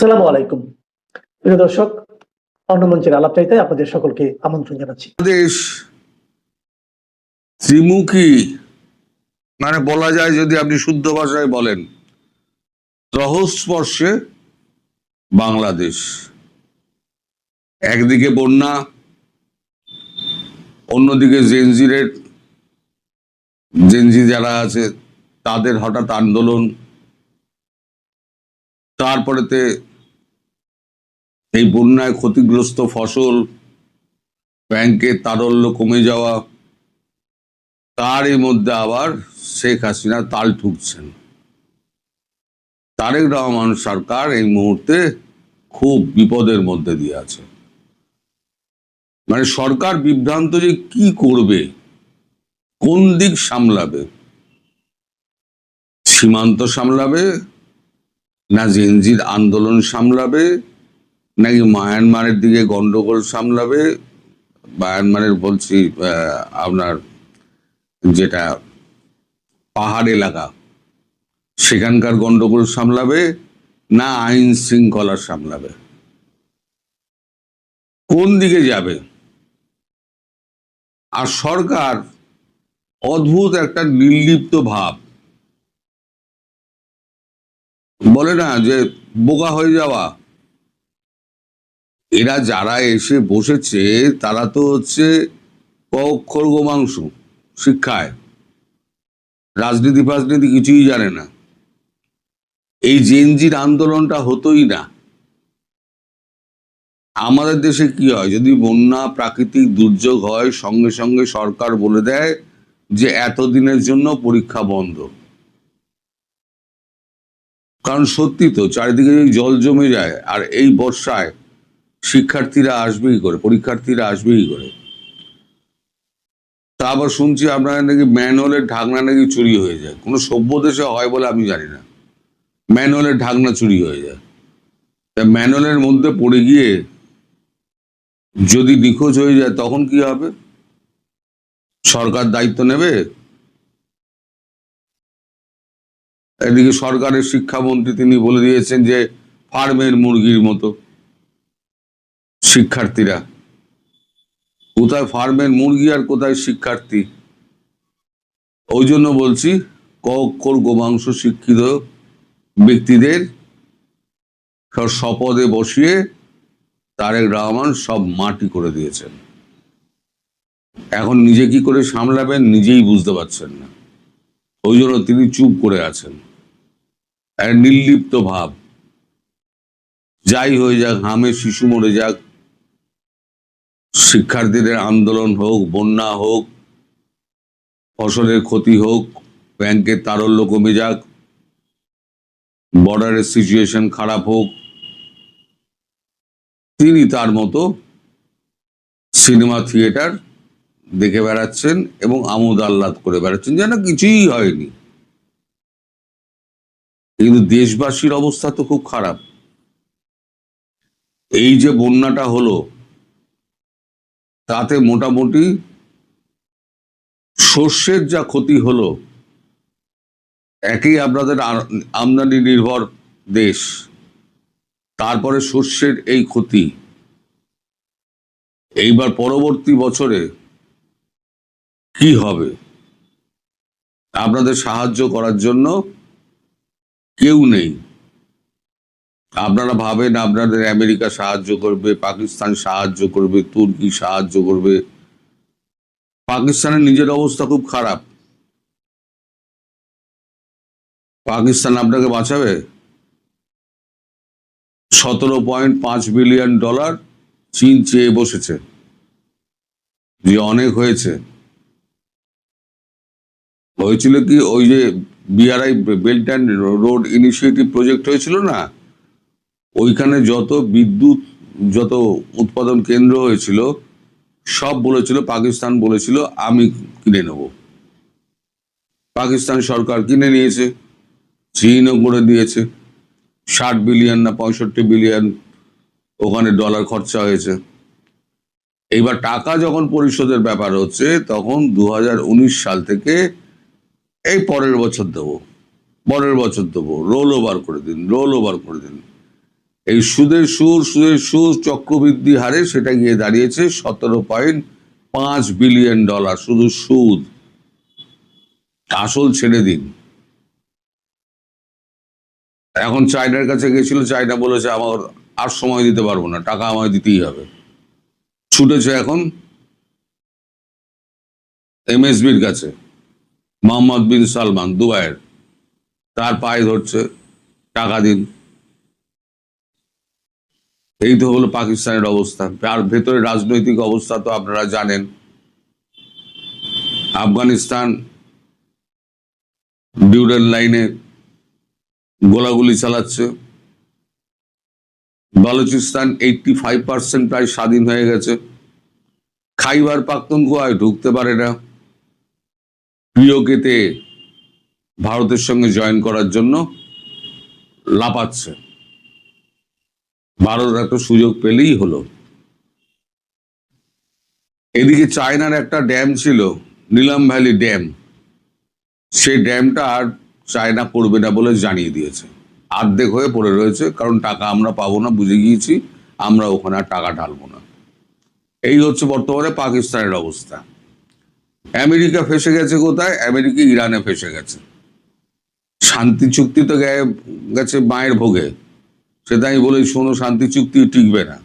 আসসালামু আলাইকুম প্রিয় দর্শক, অন্নমঞ্চের আলাপচাইতে আপনাদের সকলকে আমন্ত্রণ জানাচ্ছি। দেশ ত্রিমুখী, মানে বলা যায় যদি আপনি শুদ্ধ ভাষায় বলেন ত্রহস্পর্শে বাংলাদেশ। একদিকে বন্যা, অন্যদিকে জেনজি যারা আছে তাদের হঠাৎ আন্দোলন, তারপরেতে এই বন্যায় ক্ষতিগ্রস্ত ফসল, ব্যাংকের তারল্য কমে যাওয়া, তারই মধ্যে আবার শেখ হাসিনা তাল ঠুকছেন। তারেক রহমান সরকার এই মুহূর্তে খুব বিপদের মধ্যে দিয়ে আছে। মানে সরকার বিভ্রান্ত যে কি করবে, কোন দিক সামলাবে, সীমান্ত সামলাবে না জেনজির আন্দোলন সামলাবে, নাকি মায়ানমারের দিকে গন্ডগোল সামলাবে, মায়ানমারের বলছি আপনার যেটা পাহাড় এলাকা সেখানকার গন্ডগোল সামলাবে, না আইন শৃঙ্খলা সামলাবে, কোন দিকে যাবে? আর সরকার অদ্ভুত একটা নির্লিপ্ত ভাব, বলে না যে বোকা হয়ে যাওয়া। এরা যারা এসে বসেছে তারা তো হচ্ছে অক্ষর গোমাংস শিক্ষায়, রাজনীতি ফাজনীতি কিছুই জানে না। এই জেনজির আন্দোলনটা হতোই না। আমাদের দেশে কি হয়, যদি বন্যা প্রাকৃতিক দুর্যোগ হয় সঙ্গে সঙ্গে সরকার বলে দেয় যে এতদিনের জন্য পরীক্ষা বন্ধ। কারণ সত্যি তো চারিদিকে জল জমে যায়, আর এই বর্ষায় শিক্ষার্থীরা আসবেই করে, পরীক্ষার্থীরা আসবেই করে। তা আবার শুনছি আপনারা নাকি ম্যানহোলের ঢাকনা নাকি চুরি হয়ে যায়। কোনো সভ্য দেশে হয় বলে আমি জানি না, ম্যানহোলের ঢাকনা চুরি হয়ে যায়। তা ম্যানহোলের মধ্যে পড়ে গিয়ে যদি নিখোঁজ হয়ে যায় তখন কি হবে? সরকার দায়িত্ব নেবে? এদিকে সরকারের শিক্ষামন্ত্রী তিনি বলে দিয়েছেন যে ফার্মের মুরগির মতো শিক্ষার্থীরা। কোথায় ফার্মের মুরগি আর কোথায় শিক্ষার্থী? ওই জন্য বলছি কক্ষর গোমাংস শিক্ষিত ব্যক্তিদের শপথে বসিয়ে তারেক রহমান সব মাটি করে দিয়েছেন। এখন নিজে কি করে সামলাবেন নিজেই বুঝতে পারছেন না, ওই জন্য তিনি চুপ করে আছেন। এক নির্লিপ্ত ভাব, যাই হয়ে যাক, হামে শিশু মরে যাক, শিক্ষার্থীদের আন্দোলন হোক, বন্যা হোক, ফসলের ক্ষতি হোক, ব্যাংকের তারল্য কমে যাক, বর্ডারের সিচুয়েশন খারাপ হোক, তিনি তার মতো সিনেমা থিয়েটার দেখে বেড়াচ্ছেন এবং আমোদ আহ্লাদ করে বেড়াচ্ছেন যেন কিছুই হয়নি। কিন্তু দেশবাসীর অবস্থা তো খুব খারাপ। এই যে বন্যাটা হলো তাতে মোটামুটি শস্যের যা ক্ষতি হলো, একই আপনাদের আমদানি নির্ভর দেশ, তারপরে শস্যের এই ক্ষতি, এইবার পরবর্তী বছরে কি হবে? আপনাদের সাহায্য করার জন্য কেউ নেই। আপনারা ভাবেন আপনাদের আমেরিকা সাহায্য করবে, পাকিস্তান সাহায্য করবে, তুর্কি সাহায্য করবে। পাকিস্তানের নিজের অবস্থা খুব খারাপ। পাকিস্তান আপনাকে বাঁচাবে? $17.5 বিলিয়ন চীন চেয়ে বসেছে, যে অনেক হয়েছে। হয়েছিল কি, ওই যে BRI belt and road initiative project হয়েছিল না, ওইখানে যত বিদ্যুৎ, যত উৎপাদন কেন্দ্র হয়েছিল সব বলেছিল, পাকিস্তান বলেছিল আমি কিনে নেব। পাকিস্তান সরকার কিনে নিয়েছে, চীনও করে দিয়েছে। 60 বিলিয়ন না 65 বিলিয়ন ওখানে ডলার খরচা হয়েছে। এইবার টাকা যখন পরিশোধের ব্যাপার হচ্ছে তখন 2019 সাল থেকে এই পরের বছর দেবো, রোল ওভার করে দিন। এই সুদের সুর চক্রবৃদ্ধি হারে সেটা গিয়ে দাঁড়িয়েছে 17.5 বিলিয়ন ডলার, শুধু সুদ। আসল ছেড়ে দিন। এখন চায়নার কাছে গেছিল, চায়না বলেছে আমার আর সময় দিতে পারবো না, টাকা আমায় দিতেই হবে। ছুটেছে এখন এমএসবির কাছে, মোহাম্মদ বিন সালমান দুবাইয়ের, তার পায়ে ধরছে, টাকা দিন। এই তো হলো পাকিস্তানের অবস্থা। আর ভেতরে রাজনৈতিক অবস্থা তো আপনারা জানেন। আফগানিস্তান ডিউরেল লাইনে গোলাগুলি চালাচ্ছে। বালুচিস্তান 85% প্রায় স্বাধীন হয়ে গেছে। খাইবার পাখতুনখোয়ায় ঢুকতে পারে না। পিওকেতে ভারতের সঙ্গে জয়েন করার জন্য লাপাচ্ছে। ভারত একটা সুযোগ পেলেই হলো। এদিকে চায়নার একটা ড্যাম ছিল, নীলাম ভ্যালি ড্যাম, সেই ড্যামটা আর চায়না করবে না বলে জানিয়ে দিয়েছে। অর্ধেক হয়ে পড়ে রয়েছে, কারণ টাকা আমরা পাবো না, বুঝে গিয়েছি, আমরা ওখানে আর টাকা ঢালবো না। এই হচ্ছে বর্তমানে পাকিস্তানের অবস্থা। আমেরিকা ফেসে গেছে কোথায়? আমেরিকা ইরানে ফেসে গেছে। শান্তি চুক্তি তো গেছে মায়ের ভোগে। সেটা আমি বলি, শোনো, শান্তি চুক্তি টিকবে না।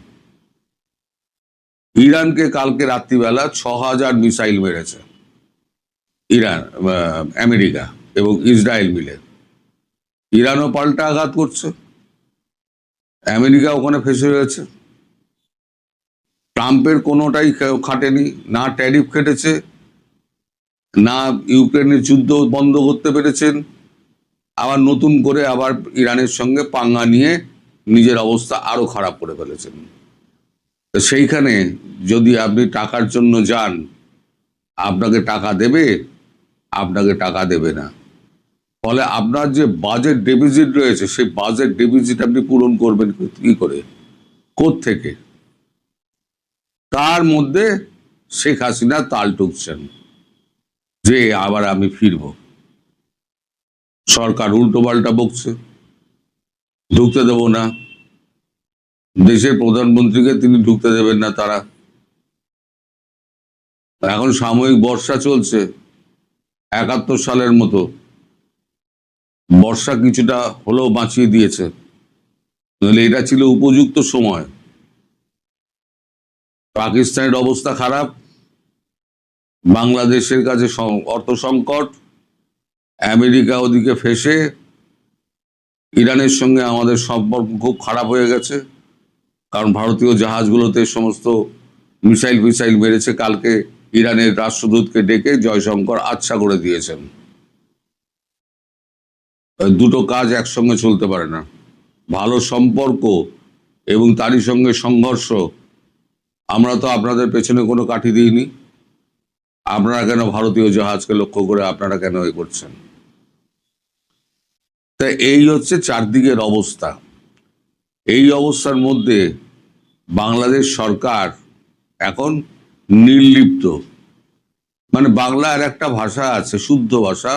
ইরানকে কালকে রাত্রিবেলা 6000 মিসাইল মেরেছে ইরান, আমেরিকা এবং ইসরায়েল মিলে। ইরানও পাল্টা আঘাত করছে, আমেরিকা ওখানে ফেসে রয়েছে। ট্রাম্পের কোনোটাই খাটেনি, না ট্যারিফ খেটেছে, না ইউক্রেনের যুদ্ধ বন্ধ করতে পেরেছেন, আবার নতুন করে আবার ইরানের সঙ্গে পাঙ্গা নিয়ে নিজের অবস্থা আরো খারাপ করে ফেলেছেন। তো সেইখানে যদি আপনি টাকার জন্য যান, আপনাকে টাকা দেবে, আপনাকে টাকা দেবে না। ফলে আপনার যে বাজেট ডেফিসিট রয়েছে, সেই বাজেট ডেফিসিট আপনি পূরণ করবেন কি করে, কোত্থেকে? তার মধ্যে শেখ হাসিনা তাল টুকছেন যে আবার আমি ফিরব। সরকার উল্টো পাল্টা বকছে, ঢুকতে দেব না। দেশের প্রধানমন্ত্রীকে তিনি ঢুকতে দেবেন না তারা। এখন সাময়িক বর্ষা চলছে, 71 সালের মতো বর্ষা কিছুটা হলেও বাঁচিয়ে দিয়েছে। তাহলে এটা ছিল উপযুক্ত সময়। পাকিস্তানের অবস্থা খারাপ, বাংলাদেশের কাছে অর্থ সংকট, আমেরিকা ওদিকে ফেসে, ইরানের সঙ্গে আমাদের সম্পর্ক খুব খারাপ হয়ে গেছে, কারণ ভারতীয় জাহাজগুলোতে সমস্ত মিসাইল ফিসাইল মেরেছে। কালকে ইরানের রাষ্ট্রদূতকে ডেকে জয়শঙ্কর আচ্ছা করে দিয়েছেন। দুটো কাজ একসঙ্গে চলতে পারে না। ভালো সম্পর্ক এবং তারই সঙ্গে সংঘর্ষ। আমরা তো আপনাদের পেছনে কোনো কাঠি দিইনি, আপনারা কেন ভারতীয় জাহাজকে লক্ষ্য করে আপনারা কেন এ করছেন? তা এই হচ্ছে চারদিকের অবস্থা। এই অবস্থার মধ্যে বাংলাদেশ সরকার এখন নির্লিপ্ত। মানে বাংলার একটা ভাষা আছে, শুদ্ধ ভাষা,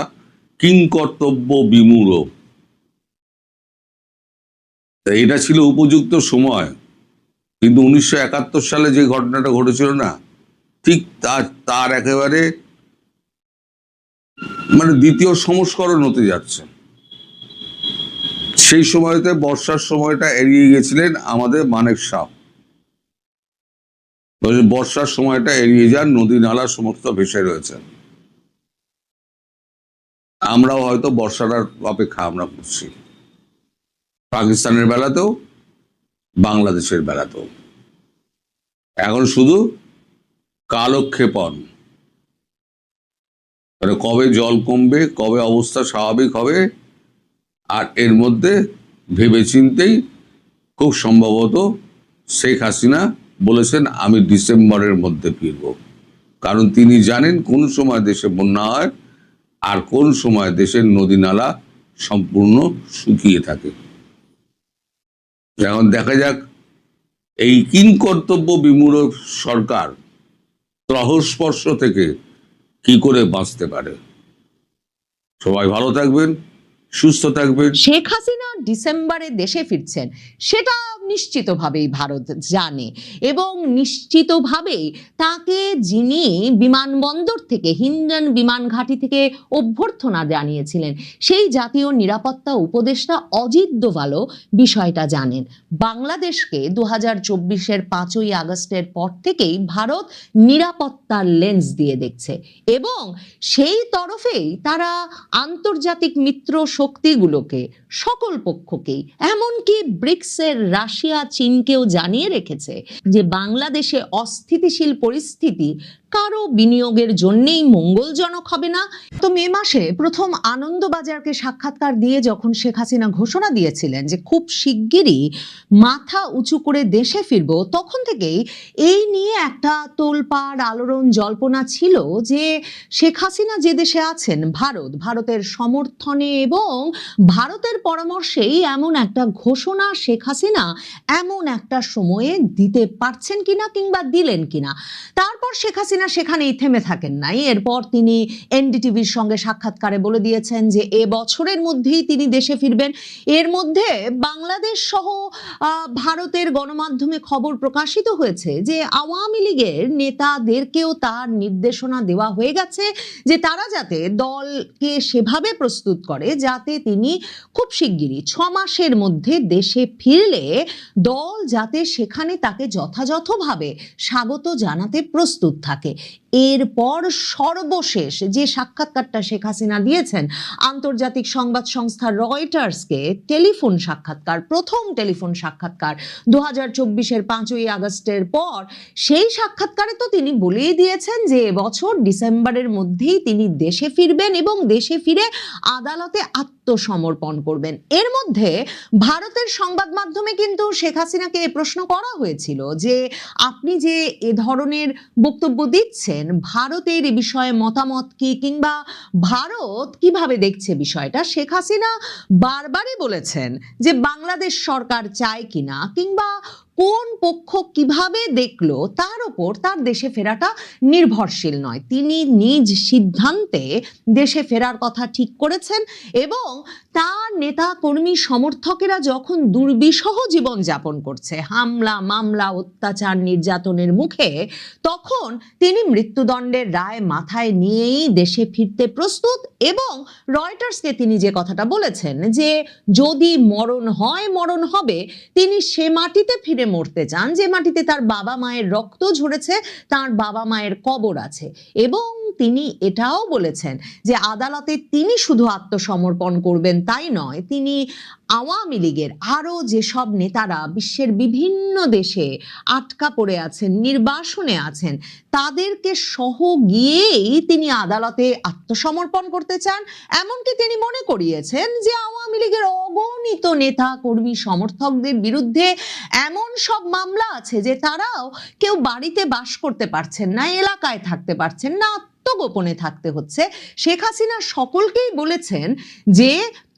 কিংকর্তব্য বিমূঢ়। এটা ছিল উপযুক্ত সময়, কিন্তু 1971 সালে যে ঘটনাটা ঘটেছিল না, ঠিক তার একেবারে মানে দ্বিতীয় সংস্করণ হতে যাচ্ছে। সেই সময়তে বর্ষার সময়টা এড়িয়ে গেছিলেন আমাদের মানেক শাহ। বর্ষার সময়টা এড়িয়ে যান, নদী নালা সমস্ত ভেসে রয়েছে। আমরাও হয়তো বর্ষার অপেক্ষা আমরা করছি, পাকিস্তানের বেলাতেও বাংলাদেশের বেলাতেও। এখন শুধু কালক্ষেপণ, মানে কবে জল কমবে, কবে অবস্থা স্বাভাবিক হবে। আর এর মধ্যে ভেবেচিন্তেই খুব সম্ভবত শেখ হাসিনা বলেছেন আমি ডিসেম্বরের মধ্যে ফিরব, কারণ তিনি জানেন কোন সময় দেশে বন্যা হয় আর কোন সময় দেশের নদী নালা সম্পূর্ণ শুকিয়ে থাকে। এখন দেখা যাক এই কিংকর্তব্য বিমূঢ় সরকার ত্রহস্পর্শ থেকে কি করে বাঁচতে পারে। সবাই ভালো থাকবেন, সুস্থ থাকবেন। শেখ হাসিনা ডিসেম্বরে দেশে ফিরছেন সেটা নিশ্চিতভাবেই ভারত জানে, এবং নিশ্চিতভাবেই তাকে যিনি বিমানবন্দর থেকে হিন্ডন বিমান ঘাঁটি থেকে অভ্যর্থনা জানিয়েছিলেন সেই জাতীয় নিরাপত্তা উপদেষ্টা অজিত দোভালও বিষয়টা জানেন। বাংলাদেশকে 2024-এর 5ই আগস্টের পর থেকেই ভারত নিরাপত্তার লেন্স দিয়ে দেখছে, এবং সেই তরফেই তারা আন্তর্জাতিক মিত্র শক্তিগুলোকে, সকল পক্ষকেই, এমনকি ব্রিক্সের রাশিয়া চীনকেও জানিয়ে রেখেছে যে বাংলাদেশে অস্থিতিশীল পরিস্থিতি কারো বিনিয়োগের জন্যেই মঙ্গলজনক হবে না। তো মে মাসে প্রথম আনন্দবাজারকে সাক্ষাৎকার দিয়ে যখন শেখ হাসিনা ঘোষণা দিয়েছিলেন যে খুব শিগগিরই মাথা উঁচু করে দেশে ফিরবো, তখন থেকেই এই নিয়ে একটা তোলপাড় আলোড়ন জল্পনা ছিল যে শেখ হাসিনা যে দেশে আছেন ভারতের সমর্থনে এবং ভারতের পরামর্শেই এমন একটা ঘোষণা শেখ হাসিনা এমন একটা সময়ে দিতে পারছেন কিনা কিংবা দিলেন কিনা। তারপর শেখ হাসিনা সেখানেই থেমে থাকেন নাই। এরপর তিনি এনডিটিভির সঙ্গে সাক্ষাৎকারে বলে দিয়েছেন যে এবছরের মধ্যেই তিনি দেশে ফিরবেন। এর মধ্যে বাংলাদেশ সহ ভারতের গণমাধ্যমে খবর প্রকাশিত হয়েছে যে আওয়ামী লীগের নেতাদেরকেও তার নির্দেশনা দেওয়া হয়ে গেছে যে তারা যাতে দলকে সেভাবে প্রস্তুত করে যাতে তিনি খুব শিগগিরই 6 মাসের মধ্যে দেশে ফিরলে দল যাতে সেখানে তাকে যথাযথভাবে স্বাগত জানাতে প্রস্তুত থাকে। এরপর সর্বশেষ যে সাক্ষাৎকারটা শেখ হাসিনা দিয়েছেন আন্তর্জাতিক সংবাদ সংস্থা রয়টার্সকে, টেলিফোন সাক্ষাৎকার, প্রথম টেলিফোন সাক্ষাৎকার 2024-এর 5ই আগস্টের পর, সেই সাক্ষাৎকারে তো তিনি বলেই দিয়েছেন যে এবছর ডিসেম্বরের মধ্যেই তিনি দেশে ফিরবেন এবং দেশে ফিরে আদালতে আত্মসমর্পণ করবেন। এর মধ্যে ভারতের সংবাদ মাধ্যমে কিন্তু শেখ হাসিনাকে প্রশ্ন করা হয়েছিল যে আপনি যে এ ধরনের বক্তব্য দিচ্ছেন, ভারতের এই বিষয়ে মতামত কি, কিংবা ভারত কিভাবে দেখছে বিষয়টা। শেখ হাসিনা বারবারই বলেছেন যে বাংলাদেশ সরকার চায় কিনা কিংবা কোন পক্ষ কিভাবে দেখলো তার উপর তার দেশে ফেরাটা নির্ভরশীল নয়। তিনি নিজ সিদ্ধান্তে দেশে ফেরার কথা ঠিক করেছেন এবং তার নেতা কর্মী সমর্থকেরা যখন দুর্বিষহ জীবন যাপন করছে, হামলা মামলা অত্যাচার নির্যাতনের মুখে, তখন তিনি মৃত্যুদণ্ডের রায় মাথায় নিয়েই দেশে ফিরতে প্রস্তুত। এবং রয়টার্সকে তিনি যে কথাটা বলেছেন যে যদি মরণ হয় মরণ হবে, তিনি সে মাটিতে ফিরে মরতে চান যে মাটিতে তার বাবা মায়ের রক্ত ঝরেছে, তার বাবা মায়ের কবর আছে। এবং তিনি এটাও বলেছেন যে আদালতে তিনি শুধু আত্মসমর্পণ করবেন তাই নয়, তিনি আওয়ামী লীগের আরো যেসব নেতারা বিশ্বের বিভিন্ন দেশে আটকা পড়ে আছেন, নির্বাসনে আছেন, তাদেরকে সহ গিয়েই তিনি আদালতে আত্মসমর্পণ করতে চান। এমনকি তিনি মনে করিয়েছেন যে আওয়ামী লীগের অগণিত নেতা কর্মী সমর্থকদের বিরুদ্ধে এমন সব মামলা আছে যে তারাও কেউ বাড়িতে বাস করতে পারছেন না, এলাকায় থাকতে পারছেন না, আত্মগোপনে থাকতে হচ্ছে। শেখ হাসিনা সকলকেই বলেছেন যে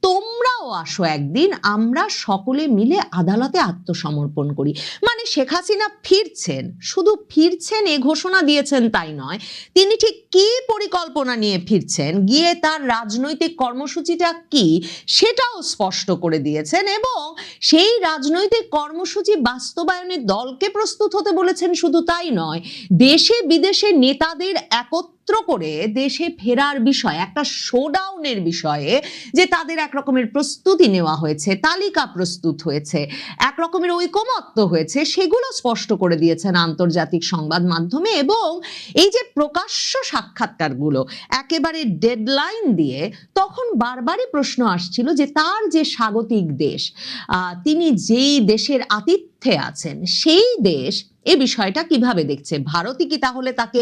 তোমরাও আসো একদিন, আমরা সকলে মিলে আদালতে আত্মসমর্পণ করি। মানে শেখ হাসিনা ফিরছেন, শুধু ফিরছেন এ ঘোষণা দিয়েছেন তাই নয়, তিনি ঠিক কি পরিকল্পনা নিয়ে ফিরছেন, গিয়ে তার রাজনৈতিক কর্মসূচিটা কি সেটাও স্পষ্ট করে দিয়েছেন এবং সেই রাজনৈতিক কর্মসূচি বাস্তবায়নে দলকে প্রস্তুত হতে বলেছেন। শুধু তাই নয়, দেশে বিদেশে নেতাদের একত্র করে দেশে ফেরার বিষয়, একটা শোডাউনের বিষয়ে যে তাদের এক রকমের প্রস্তুতি নেওয়া হয়েছে, তালিকা প্রস্তুত হয়েছে, এক রকমের ঐকমত্য হয়েছে, সেগুলো স্পষ্ট করে দিয়েছেন আন্তর্জাতিক সংবাদ মাধ্যমে। এবং এই যে প্রকাশ্য সাক্ষাৎকারগুলো একেবারে ডেডলাইন দিয়ে, তখন বারবারই প্রশ্ন আসছিল যে তার যে স্বাগতিক দেশ, তিনি যেই দেশের আতিথ্যে আছেন সেই দেশ এই বিষয়টা কিভাবে দেখছে। ভারতই কি তাহলে তাকে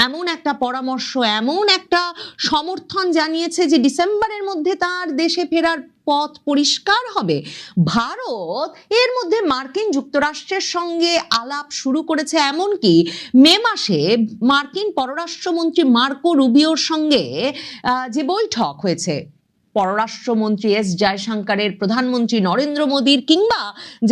এমন একটা পরামর্শ, এমন একটা সমর্থন জানিয়েছে যে ডিসেম্বরের মধ্যে তার দেশে ফেরার পথ পরিষ্কার হবে? ভারত এর মধ্যে মার্কিন যুক্তরাষ্ট্রের সঙ্গে আলাপ শুরু করেছে, এমনকি মে মাসে মার্কিন পররাষ্ট্রমন্ত্রী মার্কো রুবিওর সঙ্গে যে বৈঠক হয়েছে, পররাষ্ট্রমন্ত্রী এস জয়শঙ্করের, প্রধানমন্ত্রী নরেন্দ্র মোদীর কিংবা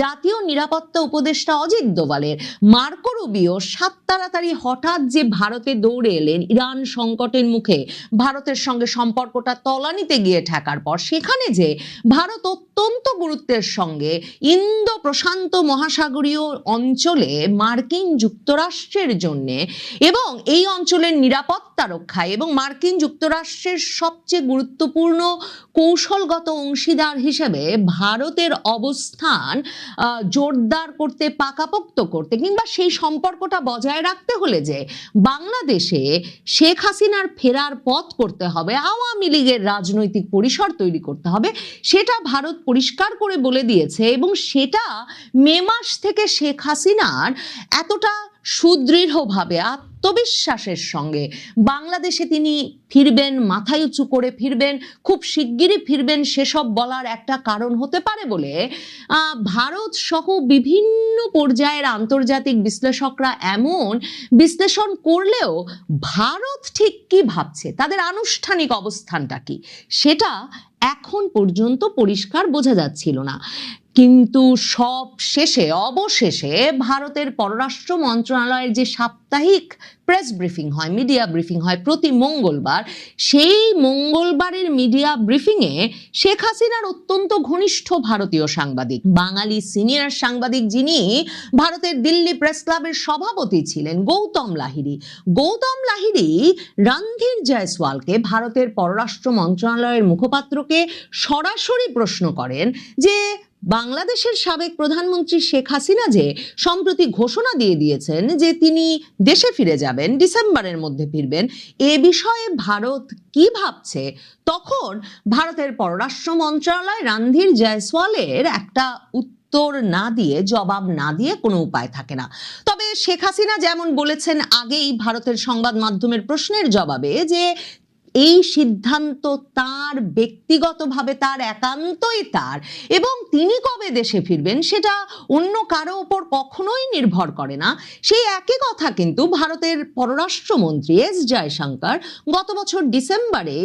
জাতীয় নিরাপত্তা উপদেষ্টা অজিত দোভালের, মার্কো রুবিও সাত তাড়াতাড়ি হঠাৎ যে ভারতে দৌড়ে এলেন ইরান সংকটের মুখে ভারতের সঙ্গে সম্পর্কটা তলানিতে গিয়ে ঠেকার পর, সেখানে যে ভারত অত্যন্ত গুরুত্বের সঙ্গে ইন্দো প্রশান্ত মহাসাগরীয় অঞ্চলে মার্কিন যুক্তরাষ্ট্রের জন্য এবং এই অঞ্চলের নিরাপত্তা রক্ষায় এবং মার্কিন যুক্তরাষ্ট্রের সবচেয়ে গুরুত্বপূর্ণ কৌশলগত অংশীদার হিসেবে ভারতের অবস্থান জোরদার করতে, পাকাপোক্ত করতে কিংবা সেই সম্পর্কটা বজায় রাখতে হলে যে বাংলাদেশে শেখ হাসিনার ফেরার পথ করতে হবে, আওয়ামী লীগের রাজনৈতিক পরিসর তৈরি করতে হবে, সেটা ভারত পরিষ্কার করে বলে দিয়েছে। এবং সেটা মে মাস থেকে শেখ হাসিনার এতটা সুদৃঢ়ভাবে আত্মবিশ্বাসের সঙ্গে বাংলাদেশে তিনি ফিরবেন, মাথায় উঁচু করে ফিরবেন, খুব শিগগিরই ফিরবেন, সেসব বলার একটা কারণ হতে পারে বলে ভারত সহ বিভিন্ন পর্যায়ের আন্তর্জাতিক বিশ্লেষকরা এমন বিশ্লেষণ করলেও ভারত ঠিক কি ভাবছে, তাদের আনুষ্ঠানিক অবস্থানটা কি, সেটা এখন পর্যন্ত পরিষ্কার বোঝা যাচ্ছিল না। কিন্তু সব শেষে অবশেষে ভারতের পররাষ্ট্র মন্ত্রণালয়ের যে সাপ্তাহিক প্রেস ব্রিফিং হয়, মিডিয়া ব্রিফিং হয় প্রতি মঙ্গলবার, সেই মঙ্গলবারের মিডিয়া ব্রিফিংয়ে শেখ হাসিনার অত্যন্ত ঘনিষ্ঠ ভারতীয় সাংবাদিক, বাঙালি সিনিয়র সাংবাদিক যিনি ভারতের দিল্লি প্রেস ক্লাবের সভাপতি ছিলেন, গৌতম লাহিড়ী রণধীর জয়সওয়ালকে, ভারতের পররাষ্ট্র মন্ত্রণালয়ের মুখপাত্রকে সরাসরি প্রশ্ন করেন যে বাংলাদেশের সাবেক প্রধানমন্ত্রী শেখ হাসিনা যে সম্প্রতি ঘোষণা দিয়ে দিয়েছেন যে তিনি দেশে ফিরে যাবেন, ডিসেম্বরের মধ্যে ফিরবেন, এ বিষয়ে ভারত কি ভাবছে। তখন ভারতের পররাষ্ট্র মন্ত্রণালয় রণধীর জয়সওয়ালের একটা উত্তর না দিয়ে, জবাব না দিয়ে কোনো উপায় থাকে না। তবে শেখ হাসিনা যেমন বলেছেন আগেই ভারতের সংবাদ মাধ্যমের প্রশ্নের জবাবে যে এই সিদ্ধান্ত তার ব্যক্তিগতভাবে, তার একান্তই তার, এবং তিনি কবে দেশে ফিরবেন সেটা অন্য কারো উপর কখনোই নির্ভর করে না। সেই একই কথা কিন্তু ভারতের পররাষ্ট্রমন্ত্রী এস জয়শঙ্কর গত বছর ডিসেম্বরে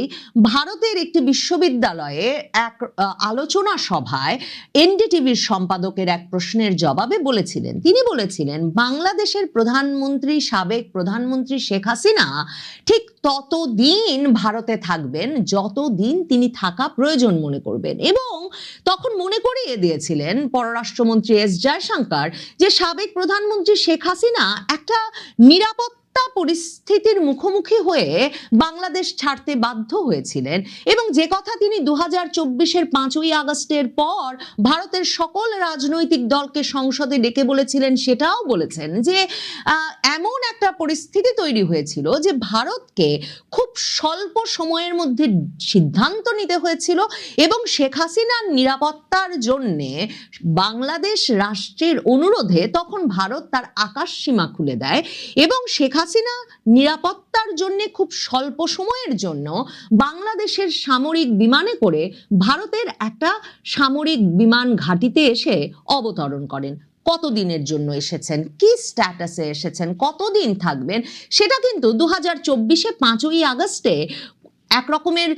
ভারতের একটি বিশ্ববিদ্যালয়ে এক আলোচনা সভায় এনডিটিভির সম্পাদকের এক প্রশ্নের জবাবে বলেছিলেন। তিনি বলেছিলেন বাংলাদেশের প্রধানমন্ত্রী, সাবেক প্রধানমন্ত্রী শেখ হাসিনা ঠিক ততদিন ভারতে থাকবেন যতদিন তিনি থাকা প্রয়োজন মনে করবেন। এবং তখন মনে করিয়ে দিয়েছিলেন পররাষ্ট্রমন্ত্রী এস জয়শঙ্কর যে সাবেক প্রধানমন্ত্রী শেখ হাসিনা একটা নিরাপত্তা পরিস্থিতির মুখোমুখি হয়ে বাংলাদেশ ছাড়তে বাধ্য হয়েছিলেন, এবং যে কথা তিনি 2024-এর 5ই আগস্টের পর ভারতের সকল রাজনৈতিক দলকে সংসদে ডেকে বলেছিলেন, সেটাও বলেছেন যে এমন একটা পরিস্থিতি তৈরি হয়েছিল যে ভারতকে খুব স্বল্প সময়ের মধ্যে সিদ্ধান্ত নিতে হয়েছিল, এবং শেখ হাসিনার নিরাপত্তার জন্যে বাংলাদেশ রাষ্ট্রের অনুরোধে তখন ভারত তার আকাশ সীমা খুলে দেয়, এবং শেখ হাসিনা নিরাপত্তার জন্য খুব স্বল্প সময়ের জন্য বাংলাদেশের সামরিক বিমানে করে ভারতের একটা সামরিক বিমান ঘাঁটিতে এসে অবতরণ করেন। কতদিনের জন্য এসেছেন, কি স্ট্যাটাসে এসেছেন, কতদিন থাকবেন, সেটা কিন্তু 2024-এ 5ই আগস্টে এক রকমের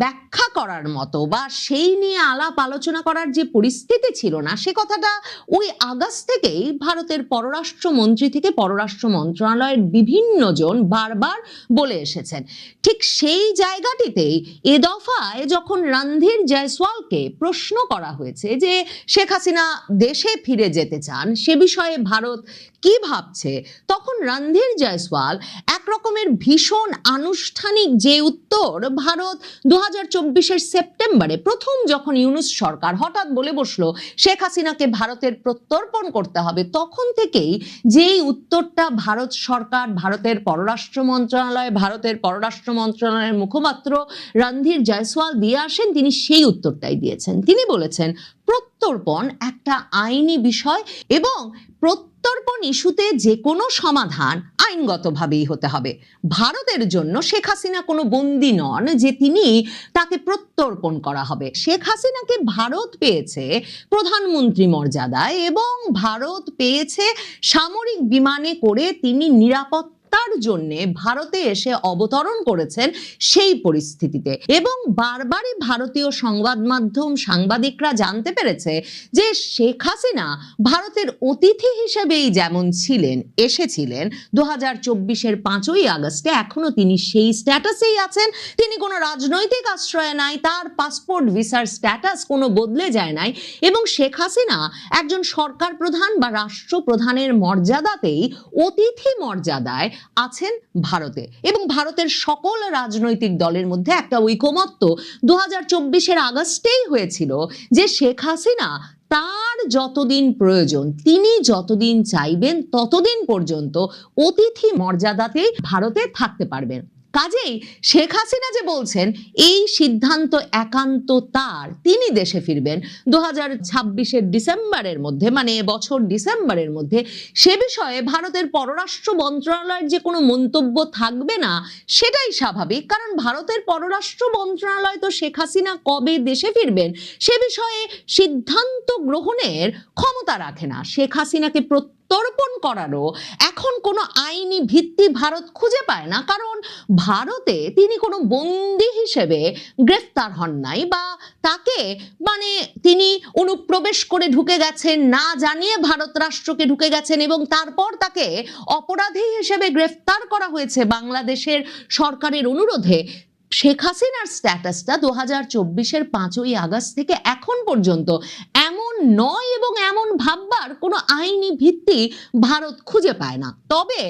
ব্যাখ্যা করার মতো বা সেই নিয়ে আলাপ আলোচনা করার যে পরিস্থিতি ছিল না, সে কথাটা ওই আগস্ট থেকেই ভারতের পররাষ্ট্রমন্ত্রী থেকে পররাষ্ট্র মন্ত্রণালয়ের বিভিন্ন জন বারবার বলে এসেছেন। ঠিক সেই জায়গাটিতেই এ দফায় যখন রণধীর জয়সওয়ালকে প্রশ্ন করা হয়েছে যে শেখ হাসিনা দেশে ফিরে যেতে চান, সে বিষয়ে ভারত কি ভাবছে, তখন রণধীর জয়সওয়াল এক রকমের ভীষণ আনুষ্ঠানিক যে উত্তর ভারত 2024-এর সেপ্টেম্বরে প্রথম যখন ইউনূস সরকার হঠাৎ বলে বসলো শেখ হাসিনাকে ভারতের প্রত্যর্পণ করতে হবে, তখন থেকেই যেই উত্তরটা ভারত সরকার, ভারতের পররাষ্ট্র মন্ত্রণালয়ের মুখপাত্র রণধীর জয়সওয়াল দিয়ে আসেন, তিনি সেই উত্তরটাই দিয়েছেন। তিনি বলেছেন প্রত্যর্পণ একটা আইনি বিষয় এবং প্রত্যর্পণ ইস্যুতে যে কোনো সমাধান আইনগতভাবেই হতে হবে। ভারতের জন্য শেখ হাসিনা কোনো বন্দী নন যে তিনি তাকে প্রত্যর্পণ করা হবে। শেখ হাসিনাকে ভারত পেয়েছে প্রধানমন্ত্রী মর্যাদায় এবং ভারত পেয়েছে সামরিক বিমানে করে তিনি নিরাপত্তা নিরাপত্তার জন্য ভারতে এসে অবতরণ করেছেন সেই পরিস্থিতিতে। এবং বারবারই ভারতীয় সংবাদ মাধ্যম সাংবাদিকরা জানতে পেরেছে যে শেখ হাসিনা ভারতের অতিথি হিসেবেই যেমন ছিলেন, এসেছিলেন 2024-এর 5ই আগস্টে, এখনো তিনি সেই স্ট্যাটাসেই আছেন। তিনি কোনো রাজনৈতিক আশ্রয় নাই, তার পাসপোর্ট ভিসার স্ট্যাটাস কোনো বদলে যায় নাই, এবং শেখ হাসিনা একজন সরকার প্রধান বা রাষ্ট্রপ্রধানের মর্যাদাতেই অতিথি মর্যাদায় আছেন ভারতে। এবং ভারতের সকল রাজনৈতিক দলের মধ্যে একটা ঐকমত্য 2024-এর আগস্টেই হয়েছিল যে শেখ হাসিনা তার যতদিন প্রয়োজন, তিনি যতদিন চাইবেন ততদিন পর্যন্ত অতিথি মর্যাদাতেই ভারতে থাকতে পারবেন। কাজেই শেখ হাসিনা যে বলছেন এই সিদ্ধান্ত একান্ত তার, তিনি দেশে ফিরবেন 2026-এর ডিসেম্বরের মধ্যে, মানে এবছর ডিসেম্বরের মধ্যে, সে বিষয়ে ভারতের পররাষ্ট্র মন্ত্রণালয়ের যে কোনো মন্তব্য থাকবে না সেটাই স্বাভাবিক। কারণ ভারতের পররাষ্ট্র মন্ত্রণালয় তো শেখ হাসিনা কবে দেশে ফিরবেন সে বিষয়ে সিদ্ধান্ত গ্রহণের ক্ষমতা রাখে না। শেখ হাসিনাকে প্রত্যর্পণ করারও এখন কোনো আইনি ভিত্তি ভারত খুঁজে পায় না, কারণ ভারতে তিনি কোনো বন্দী হিসেবে গ্রেফতার হন নাই, বা তাকে তিনি অনুপ্রবেশ করে ঢুকে গেছেন না জানিয়ে ভারত রাষ্ট্রকে ঢুকে গেছেন, এবং তারপর তাকে অপরাধী হিসেবে গ্রেফতার করা হয়েছে বাংলাদেশের সরকারের অনুরোধে। শেখ হাসিনার স্ট্যাটাসটা 2024-এর 5ই আগস্ট থেকে এখন পর্যন্ত এমন নয়, এবং এমন ভাববার কোনো আইনি ভিত্তি ভারত খুঁজে পায় না। তবে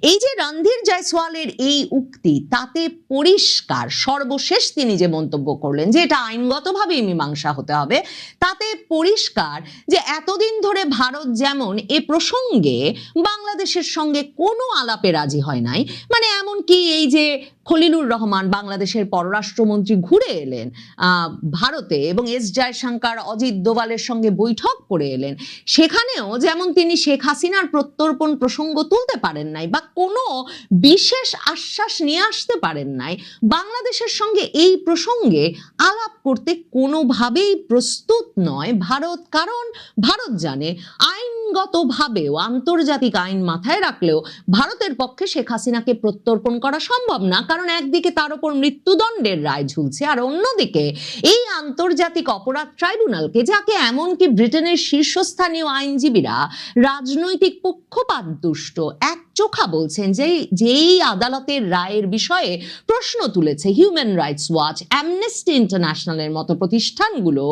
এই যে রণধীর জয়সওয়ালের এই উক্তি, তাতে পরিষ্কার, সর্বশেষ তিনি যে মন্তব্য করলেন যে এটা আইনগতভাবেই মীমাংসা হতে হবে, তাতে পরিষ্কার যে এতদিন ধরে ভারত যেমন এ প্রসঙ্গে বাংলাদেশের সঙ্গে কোনো আলাপে রাজি হয় নাই, এমনকি এই যে খলিলুর রহমান বাংলাদেশের পররাষ্ট্রমন্ত্রী ঘুরে এলেন ভারতে এবং এস জয়শঙ্কর, অজিত দোভালের সঙ্গে বৈঠক করে এলেন, সেখানেও যেমন তিনি শেখ হাসিনার প্রত্যর্পণ প্রসঙ্গ তুলতে পারেন নাই বা কোনো বিশেষ আশ্বাস নিয়ে আসতে পারেন নাই, বাংলাদেশের সঙ্গে এই প্রসঙ্গে আলাপ করতে কোনোভাবেই প্রস্তুত নয় ভারত। কারণ ভারত জানে আইনগতভাবেও, আন্তর্জাতিক আইন মাথায় রাখলেও ভারতের পক্ষে শেখ হাসিনাকে প্রত্যর্পণ করা সম্ভব না, কারণ একদিকে তার উপর মৃত্যুদণ্ডের রায় ঝুলছে, আর অন্যদিকে এই আন্তর্জাতিক অপরাধ ট্রাইব্যুনালকে, যাকে এমনকি ব্রিটেনের শীর্ষস্থানীয় আইনজীবীরা রাজনৈতিক পক্ষপাত দুষ্ট একচোখা বলছেন, যেই আদালতের রায়ের বিষয়ে প্রশ্ন তুলেছে হিউম্যান রাইটস ওয়াচ, অ্যামনেস্টি ইন্টারন্যাশনালের মতো প্রতিষ্ঠানগুলো,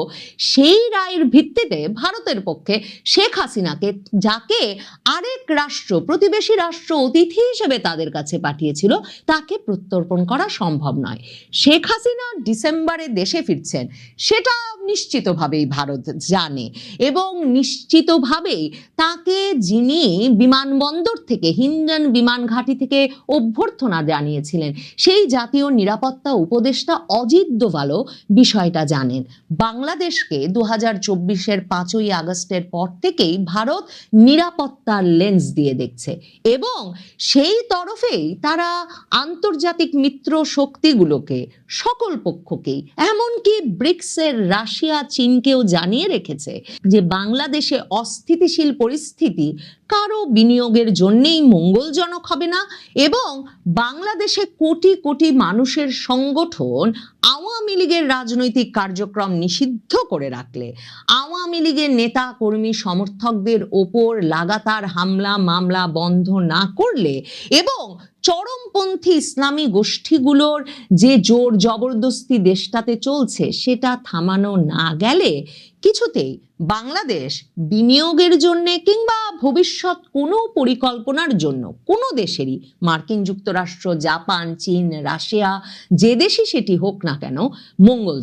সেই রায়ের ভিত্তিতে ভারতের পক্ষে শেখ হাসিনাকে, যাকে আরেক রাষ্ট্র, প্রতিবেশী রাষ্ট্র অতিথি হিসেবে তাদের কাছে পাঠিয়েছিল, তাকে প্রত্যর্পণ করা সম্ভব নয়। শেখ হাসিনা ডিসেম্বরে দেশে ফিরছেন সেটা নিশ্চিতভাবেই ভারত জানে, এবং নিশ্চিতভাবেই তাকে যিনি বিমানবন্দর থেকে, হিন্ডন বিমান ঘাঁটি থেকে অভ্যর্থনা জানিয়েছিলেন, সেই জাতীয় নিরাপত্তা উপদেষ্টা অজিত দোভালও বিষয়টা জানেন। বাংলাদেশকে 2024-এর 5ই আগস্টের পর থেকেই ভারত নিরাপত্তার লেন্স দিয়ে দেখছে, এবং সেই তরফেই তারা আন্তর্জাতিক মিত্র শক্তিগুলোকে, সকল পক্ষকেই, এমনকি ব্রিক্সের রাশিয়া, চীনকেও জানিয়ে রেখেছে যে বাংলাদেশে অস্থিতিশীল পরিস্থিতি কারো বিনিয়োগের জন্যই মঙ্গলজনক হবে না, এবং বাংলাদেশে কোটি কোটি মানুষের সংগঠন আওয়ামী লীগের রাজনৈতিক কার্যক্রম নিষিদ্ধ করে রাখলে, আওয়ামী লীগের নেতা কর্মী সমর্থকদের ওপর লাগাতার হামলা মামলা বন্ধ না করলে, এবং চরমপন্থী ইসলামী গোষ্ঠীগুলোর যে জোর জবরদস্তি দেশটাতে চলছে সেটা থামানো না গেলে, কিছুতেই বাংলাদেশ বিনিয়োগের জন্য কিংবা ভবিষ্যৎ কোনো পরিকল্পনার জন্য কোনো দেশেরই, মার্কিন যুক্তরাষ্ট্র, জাপান, চীন, রাশিয়া, যে দেশই সেটি হোক না কেন, মঙ্গল